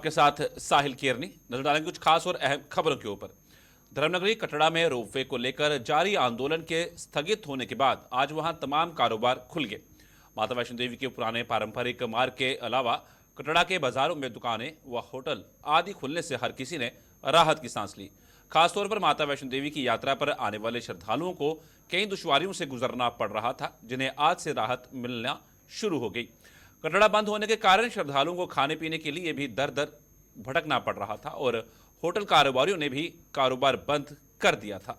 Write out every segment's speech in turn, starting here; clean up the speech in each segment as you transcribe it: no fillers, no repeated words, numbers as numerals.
आपके साथ साहिल केरनी। नजर डालेंगे कुछ खास और अहम खबरों के ऊपर। धर्मनगरी कटड़ा में रोपवे को लेकर जारी आंदोलन के स्थगित होने के बाद आज वहां तमाम कारोबार खुल गए। माता वैष्णो देवी के पुराने पारंपरिक मार्ग के अलावा कटड़ा के बाजारों में दुकानें व होटल आदि खुलने से हर किसी ने राहत की सांस ली। खासतौर पर माता वैष्णो देवी की यात्रा पर आने वाले श्रद्धालुओं को कई दुश्वारियों से गुजरना पड़ रहा था, जिन्हें आज से राहत मिलना शुरू हो गई। कटड़ा बंद होने के कारण श्रद्धालुओं को खाने पीने के लिए भी दर दर भटकना पड़ रहा था और होटल कारोबारियों ने भी कारोबार बंद कर दिया था।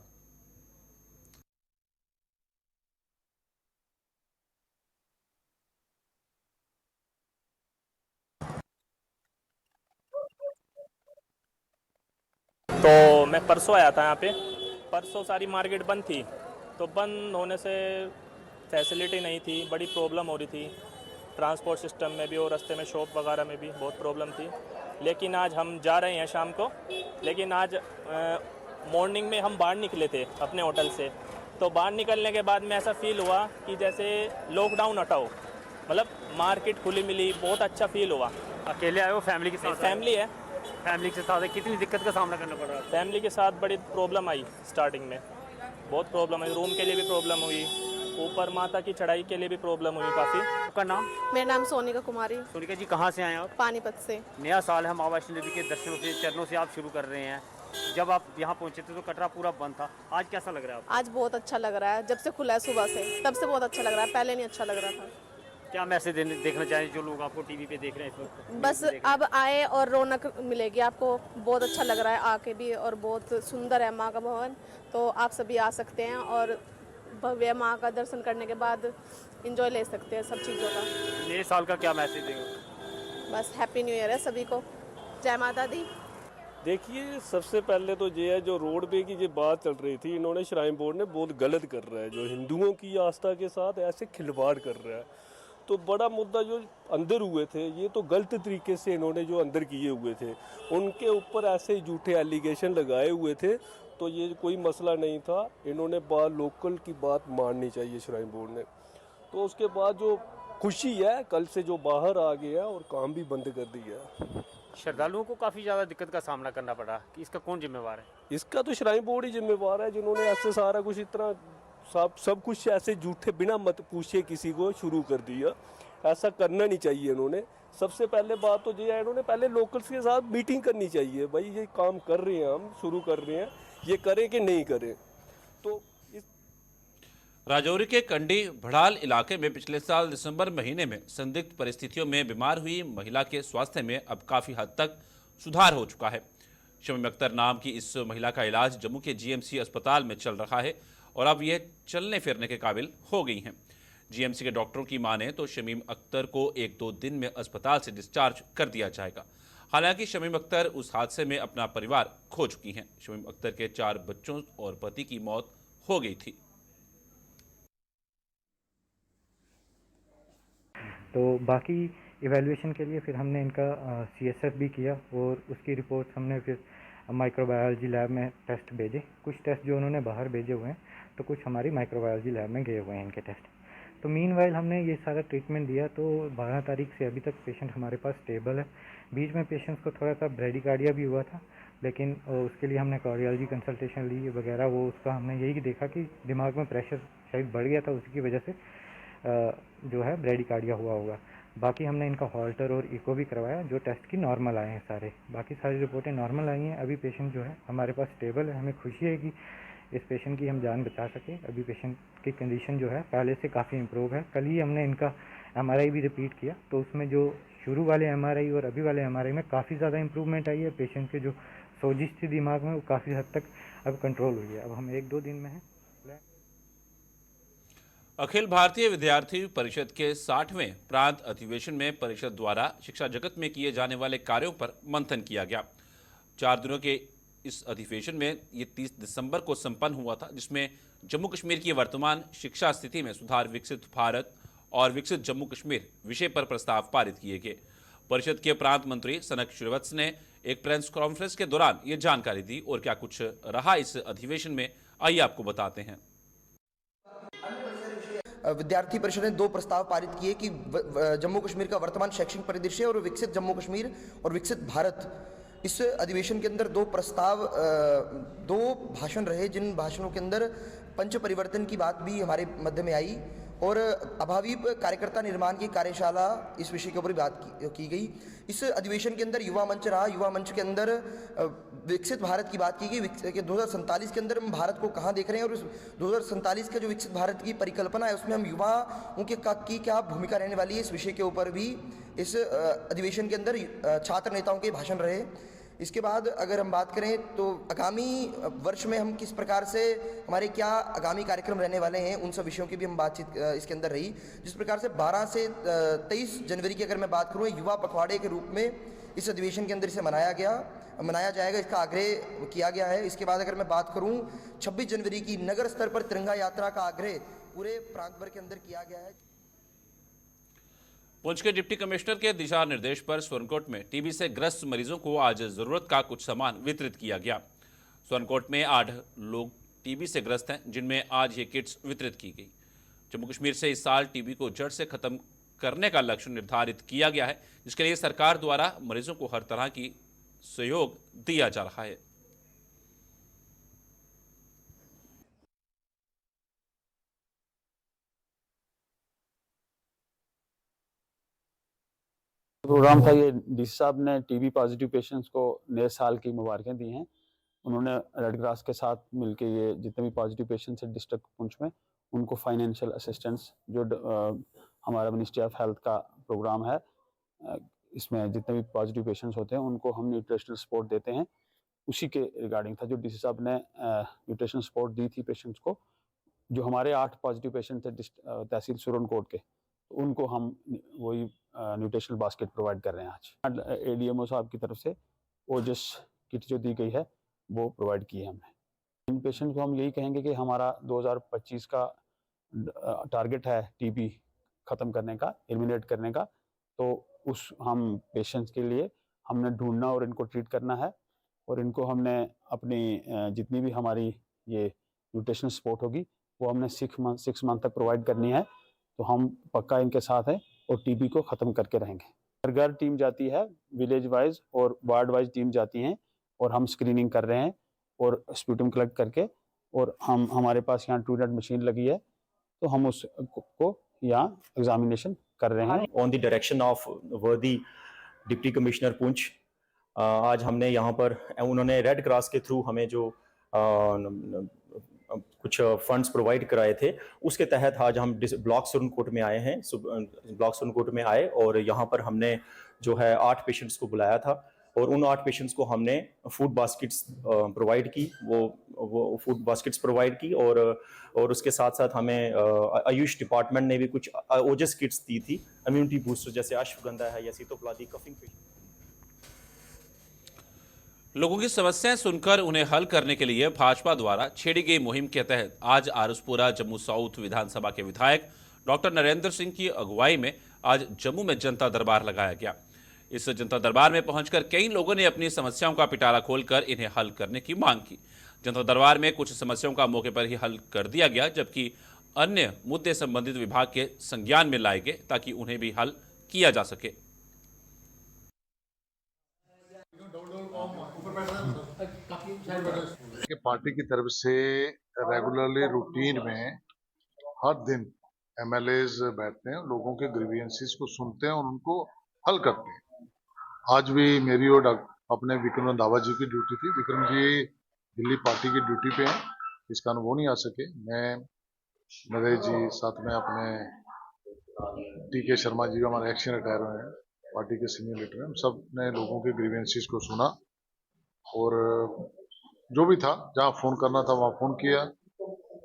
तो मैं परसों आया था यहाँ पे। परसों सारी मार्केट बंद थी, तो बंद होने से फैसिलिटी नहीं थी, बड़ी प्रॉब्लम हो रही थी। ट्रांसपोर्ट सिस्टम में भी और रास्ते में शॉप वगैरह में भी बहुत प्रॉब्लम थी। लेकिन आज हम जा रहे हैं शाम को, लेकिन आज मॉर्निंग में हम बाहर निकले थे अपने होटल से, तो बाहर निकलने के बाद में ऐसा फील हुआ कि जैसे लॉकडाउन हटा हो, मतलब मार्केट खुली मिली, बहुत अच्छा फील हुआ। अकेले आए हो फैमिली के साथ? फैमिली है। फैमिली के साथ कितनी दिक्कत का सामना करना पड़ रहा है? फैमिली के साथ बड़ी प्रॉब्लम आई, स्टार्टिंग में बहुत प्रॉब्लम आई। रूम के लिए भी प्रॉब्लम हुई, ऊपर माता की चढ़ाई के लिए भी प्रॉब्लम हुई काफ़ी। आपका नाम? मेरा नाम सोनिका कुमारी। सोनिका जी, कहाँ से आए आप? पानीपत से। नया साल है, माँ वैष्णो देवी के दर्शनों से, चरणों से आप शुरू कर रहे हैं। जब आप यहाँ पहुँचे थे तो कटरा पूरा बंद था, आज कैसा लग रहा है आपको? आज बहुत अच्छा लग रहा है, जब से खुला है सुबह से तब से बहुत अच्छा लग रहा है, पहले नहीं अच्छा लग रहा था। क्या मैसेज देखना चाहिए जो लोग आपको टीवी पे देख रहे हैं इस वक्त? बस अब आए और रौनक मिलेगी आपको, बहुत अच्छा लग रहा है आके भी, और बहुत सुंदर है माँ का भवन। तो आप सभी आ सकते हैं और भव्य माँ का दर्शन करने के बाद एंजॉय ले सकते हैं सब चीज़ों का। नए साल का क्या मैसेज देंगे? बस हैप्पी न्यू ईयर है सभी को। जय माता दी। देखिए, सबसे पहले तो ये है, जो रोड पे की जो बात चल रही थी, इन्होंने श्राइन बोर्ड ने बहुत गलत कर रहा है, जो हिंदुओं की आस्था के साथ ऐसे खिलवाड़ कर रहा है। तो बड़ा मुद्दा जो अंदर हुए थे, ये तो गलत तरीके से इन्होंने जो अंदर किए हुए थे, उनके ऊपर ऐसे झूठे एलिगेशन लगाए हुए थे, तो ये कोई मसला नहीं था। इन्होंने बात लोकल की बात माननी चाहिए श्राइन बोर्ड ने। तो उसके बाद जो खुशी है, कल से जो बाहर आ गया और काम भी बंद कर दिया। श्रद्धालुओं को काफ़ी ज़्यादा दिक्कत का सामना करना पड़ा, कि इसका कौन जिम्मेवार है? इसका तो श्राइन बोर्ड ही जिम्मेवार है, जिन्होंने ऐसे सारा कुछ इतना सब कुछ ऐसे झूठे बिना मत पूछे किसी को शुरू कर दिया। ऐसा करना नहीं चाहिए इन्होंने। सबसे पहले बात तो ये है, इन्होंने पहले लोकल्स के साथ मीटिंग करनी चाहिए, भाई ये काम कर रहे हैं, हम शुरू कर रहे हैं, ये करें कि नहीं करें। तो राजौरी के कंडी भड़ाल इलाके में पिछले साल दिसंबर महीने में संदिग्ध परिस्थितियों में बीमार हुई महिला के स्वास्थ्य में अब काफ़ी हद तक सुधार हो चुका है। शमीम अख्तर नाम की इस महिला का इलाज जम्मू के जीएमसी अस्पताल में चल रहा है और अब यह चलने फिरने के काबिल हो गई हैं। जीएमसी के डॉक्टरों की माने तो शमीम अख्तर को 1-2 दिन में अस्पताल से डिस्चार्ज कर दिया जाएगा। हालांकि शमीम अख्तर उस हादसे में अपना परिवार खो चुकी हैं। शमीम अख्तर के 4 बच्चों और पति की मौत हो गई थी। तो बाकी इवैल्यूएशन के लिए फिर हमने इनका सीएसएफ भी किया और उसकी रिपोर्ट हमने फिर माइक्रोबायोलॉजी लैब में टेस्ट भेजे। कुछ टेस्ट जो उन्होंने बाहर भेजे हुए हैं, तो कुछ हमारी माइक्रोबायोलॉजी लैब में गए हुए हैं इनके टेस्ट। तो मीनवाइल हमने ये सारा ट्रीटमेंट दिया, तो 12 तारीख से अभी तक पेशेंट हमारे पास स्टेबल है। बीच में पेशेंट्स को थोड़ा सा ब्रेडिकार्डिया भी हुआ था, लेकिन उसके लिए हमने कार्डियोलॉजी कंसल्टेशन ली वगैरह। वो उसका हमने यही देखा कि दिमाग में प्रेशर शायद बढ़ गया था, उसकी वजह से जो है ब्रेडिकार्डिया हुआ होगा। बाकी हमने इनका हॉल्टर और इको भी करवाया, जो टेस्ट की नॉर्मल आए हैं सारे। बाकी सारी रिपोर्टें नॉर्मल आई हैं। अभी पेशेंट जो है हमारे पास स्टेबल है। हमें खुशी है कि इस पेशेंट की हम जान बचा सके। अभी पेशेंट की कंडीशन जो है पहले से काफ़ी इम्प्रूव है। कल ही हमने इनका एमआरआई भी रिपीट किया, तो उसमें जो शुरू वाले एमआरआई और अभी वाले एमआरआई में काफ़ी ज़्यादा इम्प्रूवमेंट आई है। पेशेंट के जो सोजिश थी दिमाग में, वो काफ़ी हद तक अब कंट्रोल हुई है। अब हम 1-2 दिन में हैं। अखिल भारतीय विद्यार्थी परिषद के 60वें प्रांत अधिवेशन में परिषद द्वारा शिक्षा जगत में किए जाने वाले कार्यों पर मंथन किया गया। 4 दिनों के इस अधिवेशन में ये 30 दिसंबर को संपन्न हुआ था, जिसमें जम्मू कश्मीर की वर्तमान शिक्षा स्थिति में सुधार, विकसित भारत और विकसित जम्मू कश्मीर विषय पर प्रस्ताव पारित किए गए। परिषद के प्रांत मंत्री सनक श्रीवत्स ने एक प्रेस कॉन्फ्रेंस के दौरान ये जानकारी दी और क्या कुछ रहा इस अधिवेशन में, आइए आपको बताते हैं। विद्यार्थी परिषद ने 2 प्रस्ताव पारित किए कि जम्मू कश्मीर का वर्तमान शैक्षणिक परिदृश्य और विकसित जम्मू कश्मीर और विकसित भारत। इस अधिवेशन के अंदर 2 प्रस्ताव 2 भाषण रहे, जिन भाषणों के अंदर पंच परिवर्तन की बात भी हमारे मध्य में आई और अभावी कार्यकर्ता निर्माण की कार्यशाला इस विषय के ऊपर बात की गई। इस अधिवेशन के अंदर युवा मंच रहा। युवा मंच के अंदर विकसित भारत की बात की गई कि 2047 के अंदर हम भारत को कहाँ देख रहे हैं और उस 2047 का जो विकसित भारत की परिकल्पना है उसमें हम युवाओं की क्या भूमिका रहने वाली है, इस विषय के ऊपर भी इस अधिवेशन के अंदर छात्र नेताओं के भाषण रहे। इसके बाद अगर हम बात करें तो आगामी वर्ष में हम किस प्रकार से हमारे क्या आगामी कार्यक्रम रहने वाले हैं, उन सब विषयों की भी हम बातचीत इसके अंदर रही। जिस प्रकार से 12 से 23 जनवरी की अगर मैं बात करूँ, युवा पखवाड़े के रूप में इस अधिवेशन के अंदर इसे मनाया जाएगा, इसका आग्रह किया गया है। इसके बाद अगर मैं बात करूँ 26 जनवरी की नगर स्तर पर तिरंगा यात्रा का आग्रह पूरे प्रांत भर के अंदर किया गया है। पुंछ के डिप्टी कमिश्नर के दिशा निर्देश पर स्वर्णकोट में टीबी से ग्रस्त मरीजों को आज जरूरत का कुछ सामान वितरित किया गया। स्वर्णकोट में 8 लोग टीबी से ग्रस्त हैं, जिनमें आज ये किट्स वितरित की गई। जम्मू कश्मीर से इस साल टीबी को जड़ से खत्म करने का लक्ष्य निर्धारित किया गया है, जिसके लिए सरकार द्वारा मरीजों को हर तरह की सहयोग दिया जा रहा है। प्रोग्राम था ये, डीसी साहब ने टीबी पॉजिटिव पेशेंट्स को नए साल की मुबारकें दी हैं। उन्होंने रेड क्रॉस के साथ मिलके ये जितने भी पॉजिटिव पेशेंट्स हैं डिस्ट्रिक्ट पुंछ में, उनको फाइनेंशियल असिस्टेंस जो हमारा मिनिस्ट्री ऑफ हेल्थ का प्रोग्राम है, इसमें जितने भी पॉजिटिव पेशेंट्स होते हैं उनको हम न्यूट्रिशनल सपोर्ट देते हैं। उसी के रिगार्डिंग था जो डीसी साहब ने न्यूट्रिशनल सपोर्ट दी थी पेशेंट्स को। जो हमारे 8 पॉजिटिव पेशेंट थे तहसील सुरनकोट के, उनको हम वही न्यूट्रिशनल बास्केट प्रोवाइड कर रहे हैं आज। एडीएमओ साहब की तरफ से ओजस किट जो दी गई है वो प्रोवाइड की है हमने। इन पेशेंट को हम यही कहेंगे कि हमारा 2025 का टारगेट है टीबी ख़त्म करने का, एलिमिनेट करने का। तो उस हम पेशेंट्स के लिए हमने ढूंढना और इनको ट्रीट करना है, और इनको हमने अपनी जितनी भी हमारी ये न्यूट्रिशनल सपोर्ट होगी वो हमने 6 मंथ तक प्रोवाइड करनी है। तो हम पक्का इनके साथ हैं और टीबी को ख़त्म करके रहेंगे। हर घर टीम जाती है, विलेज वाइज और वार्ड वाइज टीम जाती हैं, और हम स्क्रीनिंग कर रहे हैं और स्प्यूटम कलेक्ट करके, और हमारे पास यहाँ ट्रूनेट मशीन लगी है तो हम उसको यहाँ एग्जामिनेशन कर रहे हैं। ऑन द डायरेक्शन ऑफ वर्दी डिप्टी कमिश्नर पुंछ, आज हमने यहाँ पर उन्होंने रेड क्रॉस के थ्रू हमें जो कुछ फंड्स प्रोवाइड कराए थे, उसके तहत आज हम ब्लॉक सुरनकोट में आए हैं। ब्लॉक सुरनकोट में आए और यहाँ पर हमने जो है 8 पेशेंट्स को बुलाया था, और उन 8 पेशेंट्स को हमने फूड बास्केट्स प्रोवाइड की, वो फूड बास्केट्स प्रोवाइड की, और उसके साथ साथ हमें आयुष डिपार्टमेंट ने भी कुछ ओजस किट्स दी थी, इम्यूनिटी बूस्टर जैसे अश्वगंधा है या सीतोप्लादी, कफिंग। लोगों की समस्याएं सुनकर उन्हें हल करने के लिए भाजपा द्वारा छेड़ी गई मुहिम के तहत आज आरसपुरा जम्मू साउथ विधानसभा के विधायक डॉक्टर नरेंद्र सिंह की अगुवाई में आज जम्मू में जनता दरबार लगाया गया। इस जनता दरबार में पहुंचकर कई लोगों ने अपनी समस्याओं का पिटारा खोलकर इन्हें हल करने की मांग की। जनता दरबार में कुछ समस्याओं का मौके पर ही हल कर दिया गया, जबकि अन्य मुद्दे संबंधित विभाग के संज्ञान में लाए गए ताकि उन्हें भी हल किया जा सके। पार्टी की तरफ से रेगुलरली रूटीन में हर दिन एमएलएज बैठते हैं, लोगों के ग्रीवियंसेस को सुनते हैं और उनको हल करते हैं। आज भी मेरी और अपने विक्रम रंधावा जी की ड्यूटी थी। विक्रम जी दिल्ली पार्टी की ड्यूटी पे हैं, इस कारण वो नहीं आ सके। मैं, नरेश जी, साथ में अपने टीके शर्मा जी हमारे एक्शन रिटायर हुए हैं, पार्टी के सीनियर लीडर हैं। हम सब ने लोगों के ग्रीवियंसेस को सुना और जो भी था, जहाँ फ़ोन करना था वहाँ फ़ोन किया,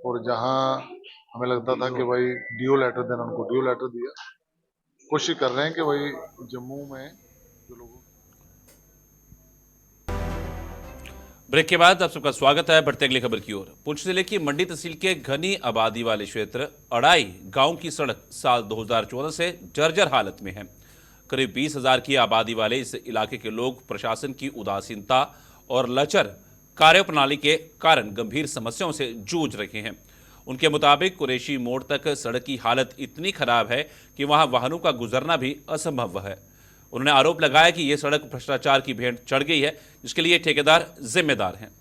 और जहाँ हमें लगता था कि भाई डीओ लेटर देना, उनको डीओ लेटर दिया। कोशिश कर रहे हैं कि भाई जम्मू में जो लोगों। ब्रेक के बाद आप सबका स्वागत है। बढ़ते अगली खबर की ओर। पुंछ जिले की मंडी तहसील के घनी आबादी वाले क्षेत्र अड़ाई गांव की सड़क साल 2014 से जर्जर हालत में है। करीब 20,000 की आबादी वाले इस इलाके के लोग प्रशासन की उदासीनता और लचर कार्यप्रणाली के कारण गंभीर समस्याओं से जूझ रहे हैं। उनके मुताबिक कुरैशी मोड़ तक सड़क की हालत इतनी खराब है कि वहां वाहनों का गुजरना भी असंभव है। उन्होंने आरोप लगाया कि यह सड़क भ्रष्टाचार की भेंट चढ़ गई है, जिसके लिए ठेकेदार जिम्मेदार हैं।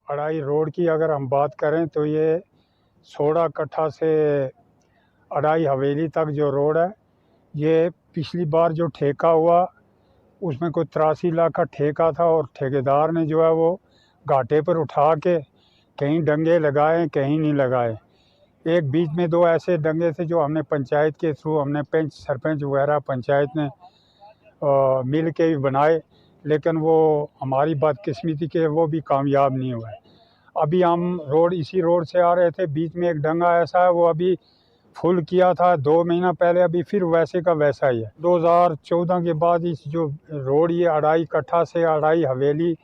अड़ाई रोड की अगर हम बात करें तो ये 16 कट्ठा से अड़ाई हवेली तक जो रोड है, ये पिछली बार जो ठेका हुआ उसमें कोई 83 लाख का ठेका था और ठेकेदार ने जो है वो घाटे पर उठा के कहीं डंगे लगाए कहीं नहीं लगाए। एक बीच में 2 ऐसे डंगे थे जो हमने पंचायत के थ्रू, हमने पंच सरपंच वगैरह पंचायत ने मिल के भी बनाए, लेकिन वो हमारी बदकिस्मती के वो भी कामयाब नहीं हुए। अभी हम इसी रोड से आ रहे थे, बीच में एक डंगा ऐसा है वो अभी फुल किया था 2 महीना पहले, अभी फिर वैसे का वैसा ही है। 2014 के बाद इस जो रोड ये अड़ाई कट्ठा से अड़ाई हवेली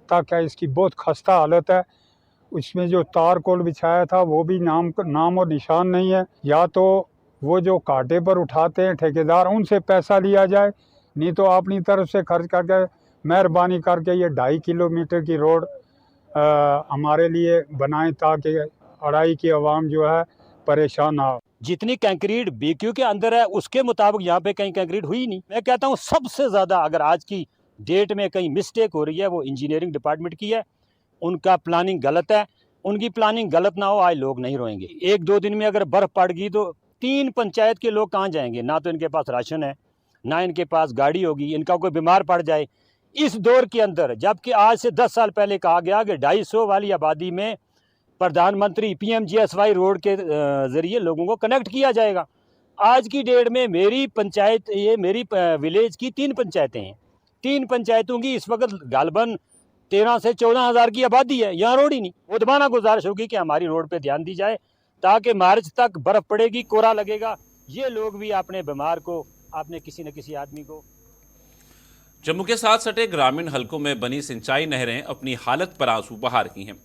तक है, इसकी बहुत खस्ता हालत है। उसमें जो तार कोल बिछाया था वो भी नाम और निशान नहीं है। या तो वो जो कांटे पर उठाते हैं ठेकेदार, उनसे पैसा लिया जाए, नहीं तो अपनी तरफ से खर्च करके मेहरबानी करके ये 2.5 किलोमीटर की रोड हमारे लिए बनाएं ताकि अड़ाई की आवाम जो है परेशान ना हो। जितनी कंक्रीट BQ के अंदर है उसके मुताबिक यहाँ पे कहीं कंक्रीट हुई नहीं। मैं कहता हूँ सबसे ज़्यादा अगर आज की डेट में कहीं मिस्टेक हो रही है वो इंजीनियरिंग डिपार्टमेंट की है। उनका प्लानिंग गलत है। उनकी प्लानिंग गलत ना हो, आज लोग नहीं रोएंगे। 1-2 दिन में अगर बर्फ़ पड़ गई तो 3 पंचायत के लोग कहाँ जाएंगे? ना तो इनके पास राशन है, ना इनके पास गाड़ी होगी। इनका कोई बीमार पड़ जाए इस दौर के अंदर, जबकि आज से 10 साल पहले कहा गया कि 250 वाली आबादी में प्रधानमंत्री PMGSY रोड के ज़रिए लोगों को कनेक्ट किया जाएगा। आज की डेट में मेरी पंचायत, ये मेरी विलेज की 3 पंचायतें हैं। 3 पंचायतों की इस वक्त गालबन 13 से 14 हज़ार की आबादी है, यहाँ रोड ही नहीं। मुदबाना गुजारिश होगी कि हमारी रोड पे ध्यान दी जाए ताकि मार्च तक बर्फ़ पड़ेगी, कोहरा लगेगा, ये लोग भी अपने बीमार को, अपने किसी न किसी आदमी को। जम्मू के साथ सटे ग्रामीण हलकों में बनी सिंचाई नहरें अपनी हालत पर आंसू बहा रही हैं।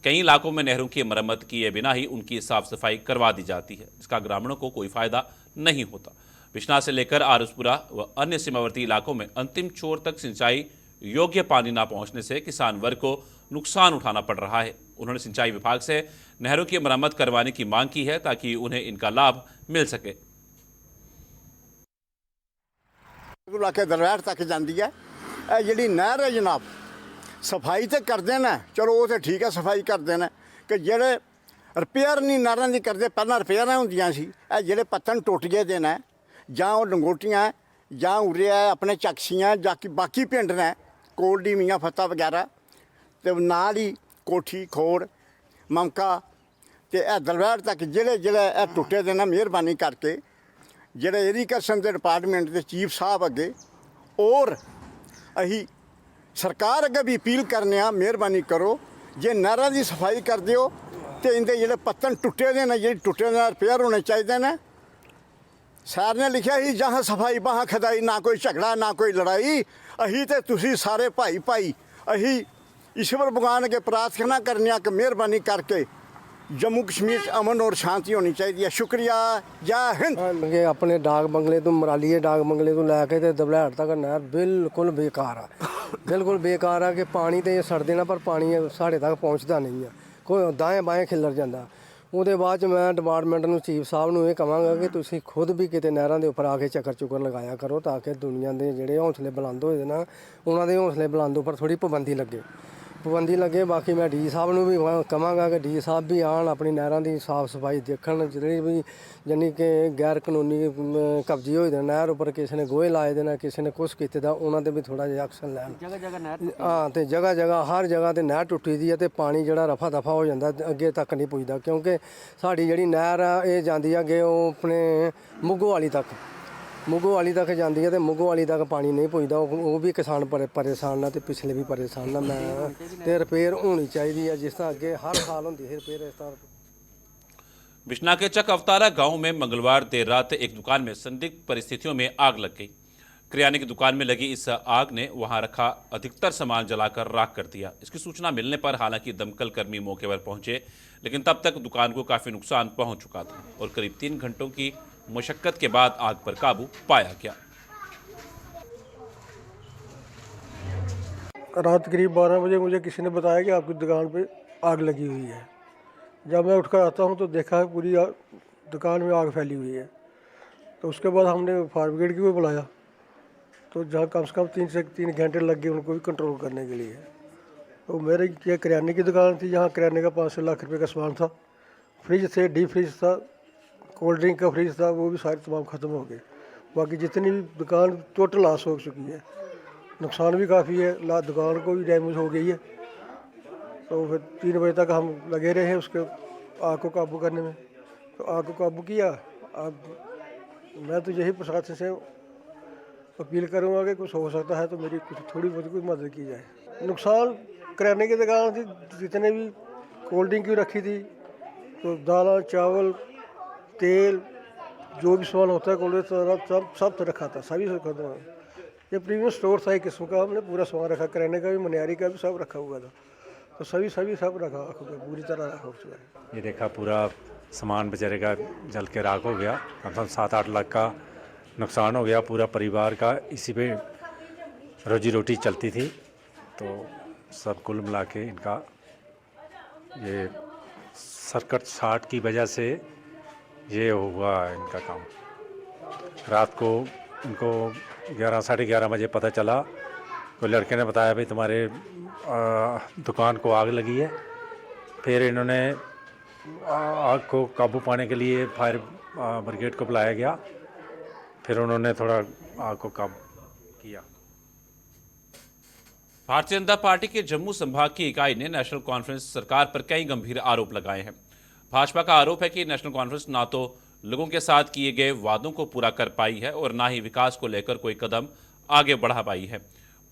कई इलाकों में नहरों की मरम्मत किए बिना ही उनकी साफ सफाई करवा दी जाती है, जिसका ग्रामीणों को कोई फायदा नहीं होता। बिश्नाह से लेकर आरसपुरा व अन्य सीमावर्ती इलाकों में अंतिम छोर तक सिंचाई योग्य पानी न पहुंचने से किसान वर्ग को नुकसान उठाना पड़ रहा है। उन्होंने सिंचाई विभाग से नहरों की मरम्मत करवाने की मांग की है ताकि उन्हें इनका लाभ मिल सके। दरबार तक जाती है जी नहर है जनाब, सफाई तो करते हैं, चलो वो तो ठीक है, सफाई करते हैं कि जेड़े रिपेयर नहीं नहर की करते। पहला रिपेयर होंदियां सी, जेड़े पत्तन टुट गए दे न, जां ओह लंगोटियां जां उरे अपने चक्सियां जां बाकी पिंड ने कोलडी मियाँ फत्ता वगैरह, तो नाल ही कोठी खोड़ ममका ते दरबार तक जेड़े जेड़े टुटे दे न, मेहरबानी करके जेड़े इरीगेशन के डिपार्टमेंट के चीफ साहब अगे और अही सरकार अगे भी अपील करने, मेहरबानी करो जे नहर की सफाई कर दिओ तो इनके जेड़े पत्तन टुटे दे न, जे टुटे दे रिपेयर होने चाहिए न। सर ने लिखा ही जहाँ सफाई वहाँ खदाई, ना कोई झगड़ा ना कोई लड़ाई। अही तो तुसी सारे भाई भाई अही ईश्वर भगवान अगे प्रार्थना करने कि मेहरबानी करके जम्मू कश्मीर अमन और शांति होनी चाहिए। शुक्रिया, जय हिंद। अपने डाक बंगले तो मरालीए डाक बंगले तो लैके तो दबलैड़ तक नहर बिल्कुल बेकार है, बिल्कुल बेकार है कि पानी तो सड़ते ना, पर पानी साढ़े तक पहुँचता नहीं है, कोई दाएँ बाएँ खिलर जाता। ਉਹਦੇ ਬਾਅਦ 'ਚ ਮੈਂ ਡਿਪਾਰਟਮੈਂਟ ਨੂੰ ਚੀਫ ਸਾਹਿਬ ਨੂੰ ਇਹ ਕਹਾਂਗਾ ਕਿ ਤੁਸੀਂ ਖੁਦ ਵੀ ਕਿਤੇ ਨਹਿਰਾਂ ਦੇ ਉੱਪਰ ਆ ਕੇ ਚੱਕਰ ਚੁੱਕਰ ਲਗਾਇਆ ਕਰੋ ਤਾਂ ਕਿ ਦੁਨੀਆ ਦੇ ਜਿਹੜੇ ਹੌਸਲੇ ਬੁਲੰਦ ਹੋਏ ਨਾ, ਉਹਨਾਂ ਦੇ ਹੌਸਲੇ ਬੁਲੰਦ ਉੱਪਰ ਥੋੜੀ ਪਾਬੰਦੀ ਲੱਗੇ। ਬਾਕੀ ਮੈਂ ਡੀ ਸਾਹਿਬ ਨੂੰ ਵੀ ਕਹਾਂਗਾ ਕਿ ਡੀ ਸਾਹਿਬ ਵੀ ਆਉਣ, ਆਪਣੀ ਨਹਿਰਾਂ ਦੀ ਸਾਫ਼ ਸਫਾਈ ਦੇਖਣ। ਜਿਹੜੇ ਵੀ ਜਾਨੀ ਕਿ ਗੈਰ ਕਾਨੂੰਨੀ ਕਬਜ਼ੇ ਹੋਏ ਦੇ ਨਹਿਰ ਉੱਪਰ, ਕਿਸੇ ਨੇ ਗੋਹੇ ਲਾਏ ਦੇ ਨੇ, ਕਿਸੇ ਨੇ ਕੁਛ ਕੀਤੇ ਦਾ, ਉਹਨਾਂ 'ਤੇ ਵੀ ਥੋੜ੍ਹਾ ਜਿਹਾ ਐਕਸ਼ਨ ਲੈਣ। ਹਾਂ, ਅਤੇ ਜਗ੍ਹਾ ਜਗ੍ਹਾ ਹਰ ਜਗ੍ਹਾ 'ਤੇ ਨਹਿਰ ਟੁੱਟੀ ਦੀ ਹੈ ਅਤੇ ਪਾਣੀ ਜਿਹੜਾ ਰਫਾ ਦਫਾ ਹੋ ਜਾਂਦਾ, ਅੱਗੇ ਤੱਕ ਨਹੀਂ ਪੁੱਜਦਾ। ਕਿਉਂਕਿ ਸਾਡੀ ਜਿਹੜੀ ਨਹਿਰ ਆ ਇਹ ਜਾਂਦੀ ਆ ਅੱਗੇ ਉਹ ਆਪਣੇ ਮੁੱਗੋਵਾਲੀ ਤੱਕ ਜਾਂਦੀ ਹੈ, ਅਤੇ ਮੁੱਗੋਵਾਲੀ ਤੱਕ ਪਾਣੀ ਨਹੀਂ ਪੁੱਜਦਾ। ਉਹ ਵੀ ਕਿਸਾਨ ਪਰੇਸ਼ਾਨ ਨੇ ਅਤੇ ਪਿਛਲੇ ਵੀ ਪਰੇਸ਼ਾਨ ਨੇ। ਮੈਂ ਅਤੇ ਰਿਪੇਅਰ ਹੋਣੀ ਚਾਹੀਦੀ ਹੈ, ਜਿਸ ਤਰ੍ਹਾਂ ਅੱਗੇ ਹਰ साल होती है रिपेयर। इस तरह बिश्नाह के चक अवतारा गांव में मंगलवार देर रात एक दुकान में संदिग्ध परिस्थितियों में आग लग गई। किराने की दुकान में लगी इस आग ने वहां रखा अधिकतर सामान जलाकर राख कर दिया। इसकी सूचना मिलने पर हालांकि दमकल कर्मी मौके पर पहुंचे, लेकिन तब तक दुकान को काफ़ी नुकसान पहुंच चुका था और करीब 3 घंटों की मशक्क़त के बाद आग पर काबू पाया गया। रात करीब 12 बजे मुझे किसी ने बताया कि आपकी दुकान पे आग लगी हुई है। जब मैं उठकर आता हूँ तो देखा पूरी दुकान में आग फैली हुई है। तो उसके बाद हमने फायर ब्रिगेड की भी बुलाया, तो जहाँ कम से कम 3 से 3 घंटे लग गए उनको भी कंट्रोल करने के लिए। तो मेरे ये किराने की दुकान थी, यहाँ किराने का 5 लाख रुपए का सामान था, फ्रिज थे, डीप फ्रिज था, कोल्ड ड्रिंक का फ्रिज था, वो भी सारे तमाम ख़त्म हो गए। बाकी जितनी भी दुकान टोटल लॉस हो चुकी है, नुकसान भी काफ़ी है, दुकान को भी डैमेज हो गई है। तो फिर 3 बजे तक हम लगे रहे उसके आग को काबू करने में। तो आग को काबू किया। अब मैं तो यही प्रशासन से अपील करूँगा कि कुछ हो सकता है तो मेरी कुछ थोड़ी बहुत कोई मदद की जाए। नुकसान किराने की दुकान थी, जितने भी कोल्ड ड्रिंक की रखी थी, तो दाल, चावल, तेल, जो भी सामान होता है कोल्ड ड्रिंक सब तो रखा था, सभी से खत्म। ये प्रीमियम स्टोर था एक किस्म का, हमने पूरा सामान रखा, किराने का भी, मनियारी का भी, सब रखा हुआ था। तो सब रखा पूरी तरह रखा हो चुका है। ये देखा पूरा सामान बेचारे का जल के राख हो गया, कम से कम 7-8 लाख का नुकसान हो गया पूरा परिवार का। इसी पे रोजी रोटी चलती थी। तो सब कुल मिला के इनका ये सर्किट शॉर्ट की वजह से ये हुआ इनका काम। रात को इनको 11 साढ़े 11 बजे पता चला, कोई लड़के ने बताया भाई तुम्हारे दुकान को आग लगी है। फिर इन्होंने आग को काबू पाने के लिए फायर ब्रिगेड को बुलाया गया, फिर उन्होंने थोड़ा आग को काबू किया। भारतीय जनता पार्टी के जम्मू संभाग की इकाई ने नेशनल कॉन्फ्रेंस सरकार पर कई गंभीर आरोप लगाए हैं। भाजपा का आरोप है कि नेशनल कॉन्फ्रेंस ना तो लोगों के साथ किए गए वादों को पूरा कर पाई है और ना ही विकास को लेकर कोई कदम आगे बढ़ा पाई है।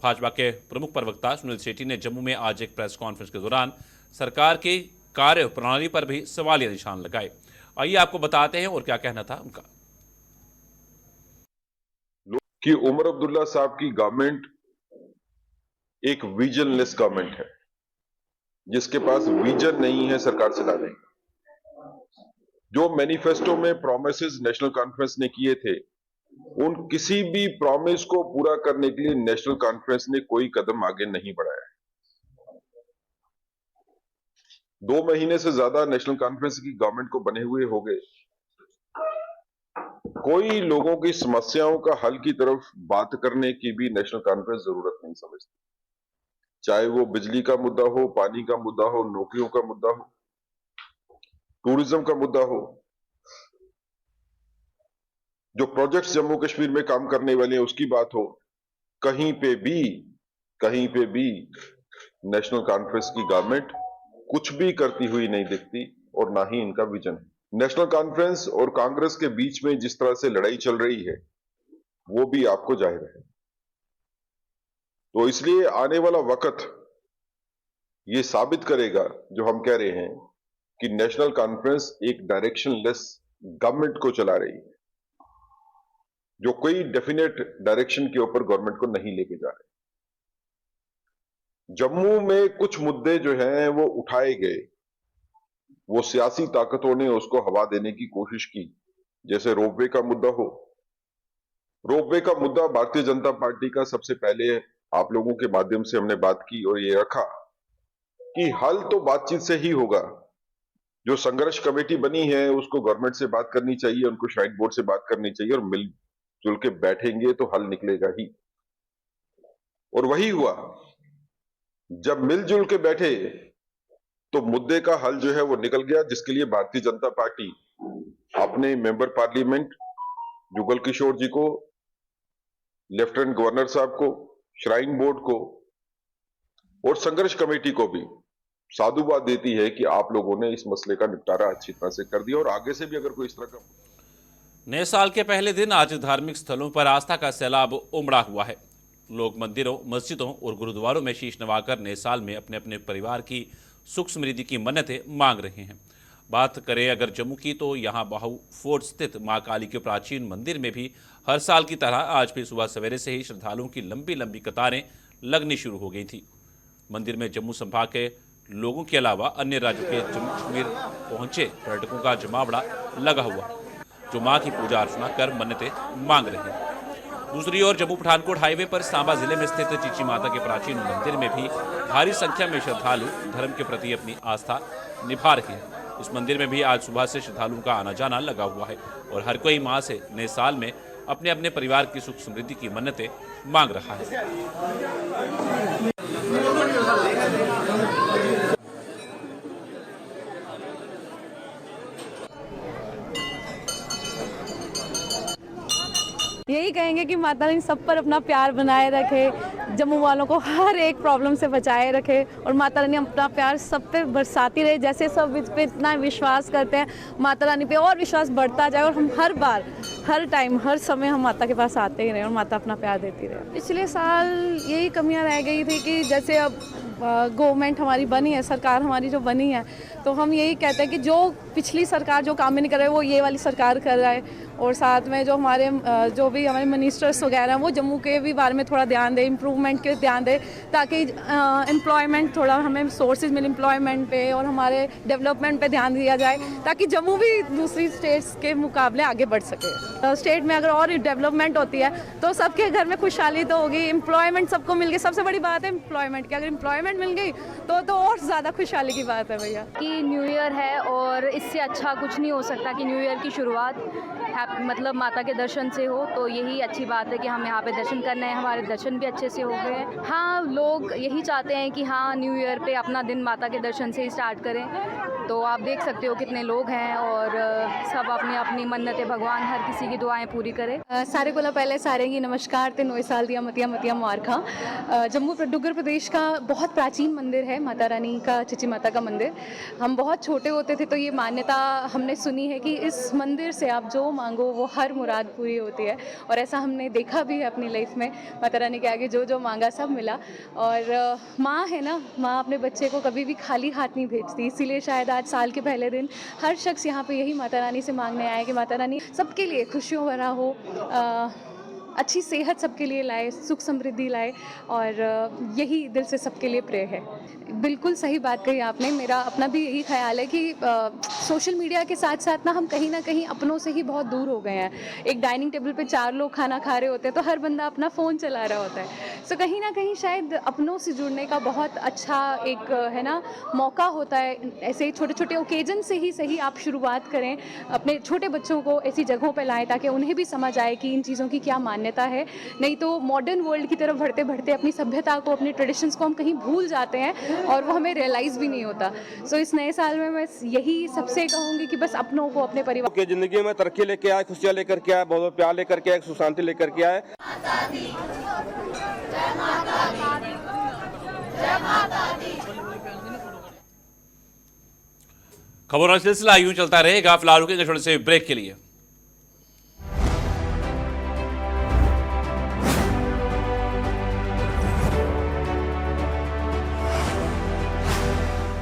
भाजपा के प्रमुख प्रवक्ता सुनील शेट्टी ने जम्मू में आज एक प्रेस कॉन्फ्रेंस के दौरान सरकार की कार्य प्रणाली पर भी सवालिया निशान लगाए। आइए आपको बताते हैं और क्या कहना था उनका। कि उमर अब्दुल्ला साहब की गवर्नमेंट एक विजनलेस गवर्नमेंट है, जिसके पास विजन नहीं है सरकार चलाने। जो मैनिफेस्टो में प्रॉमिसेस नेशनल कॉन्फ्रेंस ने किए थे, उन किसी भी प्रॉमिस को पूरा करने के लिए नेशनल कॉन्फ्रेंस ने कोई कदम आगे नहीं बढ़ाया। 2 महीने से ज्यादा नेशनल कॉन्फ्रेंस की गवर्नमेंट को बने हुए हो गए। कोई लोगों की समस्याओं का हल की तरफ बात करने की भी नेशनल कॉन्फ्रेंस जरूरत नहीं समझती। चाहे वो बिजली का मुद्दा हो, पानी का मुद्दा हो, नौकरियों का मुद्दा हो, टूरिज्म का मुद्दा हो, जो प्रोजेक्ट्स जम्मू कश्मीर में काम करने वाले हैं उसकी बात हो, कहीं पे भी नेशनल कॉन्फ्रेंस की गवर्नमेंट कुछ भी करती हुई नहीं दिखती और ना ही इनका विजन है। नेशनल कॉन्फ्रेंस और कांग्रेस के बीच में जिस तरह से लड़ाई चल रही है वो भी आपको जाहिर है। तो इसलिए आने वाला वक्त ये साबित करेगा जो हम कह रहे हैं कि नेशनल कॉन्फ्रेंस एक डायरेक्शनलेस गवर्नमेंट को चला रही है, जो कोई डेफिनेट डायरेक्शन के ऊपर गवर्नमेंट को नहीं लेके जा रहे। जम्मू में कुछ मुद्दे जो हैं वो उठाए गए, वो सियासी ताकतों ने उसको हवा देने की कोशिश की। जैसे रोपवे का मुद्दा हो, रोपवे का मुद्दा भारतीय जनता पार्टी का सबसे पहले आप लोगों के माध्यम से हमने बात की और ये रखा कि हल तो बातचीत से ही होगा। जो संघर्ष कमेटी बनी है उसको गवर्नमेंट से बात करनी चाहिए, उनको श्राइन बोर्ड से बात करनी चाहिए और मिलजुल के बैठेंगे तो हल निकलेगा ही। और वही हुआ, जब मिलजुल के बैठे तो मुद्दे का हल जो है वो निकल गया, जिसके लिए भारतीय जनता पार्टी अपने मेंबर पार्लियामेंट जुगल किशोर जी को, लेफ्टिनेंट गवर्नर साहब को, श्राइन बोर्ड को और संघर्ष कमेटी को भी साधुवाद देती है कि आप लोगों ने इस मसले का निपटारा अच्छी तरह से कर दिया और आगे से भी अगर कोई इस तरह का। नए साल के पहले दिन आज धार्मिक स्थलों पर आस्था का सैलाब उमड़ा हुआ है। लोग मंदिरों, मस्जिदों और गुरुद्वारों में शीश नवाकर नए साल में अपने अपने परिवार की सुख समृद्धि की मन्नतें मांग रहे हैं। बात करें अगर जम्मू की, तो यहाँ बाहु फोर्ट स्थित मां काली के प्राचीन मंदिर में भी हर साल की तरह आज भी सुबह सवेरे से ही श्रद्धालुओं की लंबी लंबी कतारें लगनी शुरू हो गई थी। मंदिर में जम्मू संभाग के लोगों के अलावा अन्य राज्यों के जम्मू कश्मीर पहुंचे पर्यटकों का जमावड़ा लगा हुआ, जो मां की पूजा अर्चना कर मन्नतें मांग रहे हैं। दूसरी ओर जम्मू पठानकोट हाईवे पर सांबा जिले में स्थित चीची माता के प्राचीन मंदिर में भी भारी संख्या में श्रद्धालु धर्म के प्रति अपनी आस्था निभा रहे हैं। इस मंदिर में भी आज सुबह से श्रद्धालुओं का आना जाना लगा हुआ है और हर कोई मां से नए साल में अपने अपने परिवार की सुख समृद्धि की मन्नतें मांग रहा है। यही कहेंगे कि माता रानी सब पर अपना प्यार बनाए रखे, जम्मू वालों को हर एक प्रॉब्लम से बचाए रखे और माता रानी अपना प्यार सब पे बरसाती रहे। जैसे सब इस पे इतना विश्वास करते हैं, माता रानी पे और विश्वास बढ़ता जाए और हम हर बार, हर टाइम, हर समय हम माता के पास आते ही रहे और माता अपना प्यार देती रहे। पिछले साल यही कमियां रह गई थी कि जैसे अब गवर्नमेंट हमारी बनी है, सरकार हमारी जो बनी है, तो हम यही कहते हैं कि जो पिछली सरकार जो काम नहीं कर रहे वो ये वाली सरकार कर रहा है। और साथ में जो भी हमारे मिनिस्टर्स वगैरह हैं वो जम्मू के भी बारे में थोड़ा ध्यान दें, इम्प्रूवमेंट के ध्यान दें, ताकि एम्प्लॉयमेंट थोड़ा हमें सोर्सेज मिले एम्प्लॉयमेंट पे और हमारे डेवलपमेंट पे ध्यान दिया जाए, ताकि जम्मू भी दूसरी स्टेट्स के मुकाबले आगे बढ़ सके। स्टेट में अगर और डेवलपमेंट होती है तो सबके घर में खुशहाली तो होगी, एम्प्लॉयमेंट सबको मिल गई। सबसे बड़ी बात है एम्प्लॉयमेंट की, अगर एम्प्लॉयमेंट मिल गई तो और ज़्यादा खुशहाली की बात है भैया। कि न्यू ईयर है और इससे अच्छा कुछ नहीं हो सकता कि न्यू ईयर की शुरुआत मतलब माता के दर्शन से हो, तो यही अच्छी बात है कि हम यहाँ पे दर्शन करने हैं। हमारे दर्शन भी अच्छे से हो गए हैं। हाँ, लोग यही चाहते हैं कि हाँ न्यू ईयर पे अपना दिन माता के दर्शन से ही स्टार्ट करें। तो आप देख सकते हो कितने लोग हैं और सब अपनी अपनी मन्नतें, भगवान हर किसी की दुआएं पूरी करे। सारे को पहले सारे की नमस्कार ते नोए साल दिया मतिया मतिया मुबारखां। जम्मू डुग्गर प्रदेश का बहुत प्राचीन मंदिर है माता रानी का, चिची माता का मंदिर। हम बहुत छोटे होते थे तो ये मान्यता हमने सुनी है कि इस मंदिर से आप जो मांगो वो हर मुराद पूरी होती है, और ऐसा हमने देखा भी है अपनी लाइफ में। माता रानी के आगे जो जो मांगा सब मिला। और माँ है ना, माँ अपने बच्चे को कभी भी खाली हाथ नहीं भेजती, इसीलिए शायद आज साल के पहले दिन हर शख्स यहाँ पे यही माता रानी से मांगने आए कि माता रानी सबके लिए खुशियों भरा हो, अच्छी सेहत सबके लिए लाए, सुख समृद्धि लाए, और यही दिल से सबके लिए प्रे है। बिल्कुल सही बात कही आपने। मेरा अपना भी यही ख्याल है कि सोशल मीडिया के साथ साथ ना हम कहीं ना कहीं अपनों से ही बहुत दूर हो गए हैं। एक डाइनिंग टेबल पे 4 लोग खाना खा रहे होते हैं तो हर बंदा अपना फ़ोन चला रहा होता है। सो कहीं ना कहीं शायद अपनों से जुड़ने का बहुत अच्छा एक है ना मौका होता है। ऐसे छोटे छोटे ओकेजन से ही सही आप शुरुआत करें, अपने छोटे बच्चों को ऐसी जगहों पर लाएँ ताकि उन्हें भी समझ आए कि इन चीज़ों की क्या मान्यता है। नहीं तो मॉडर्न वर्ल्ड की तरफ बढ़ते बढ़ते अपनी सभ्यता को, अपने ट्रेडिशंस को हम कहीं भूल जाते हैं और वो हमें रियलाइज़ भी नहीं होता। सो इस नए साल में मैं यही सबसे कहूँगी कि बस अपनों को, अपने परिवार की ज़िंदगी में तरक्की लेके आए, खुशियाँ लेकर के आए, बहुत प्यार लेकर के आए, सुख शांति लेकर के आए। खबरों का सिलसिला यूं चलता रहेगा। फिलहाल रुकेंगे थोड़े से ब्रेक के लिए।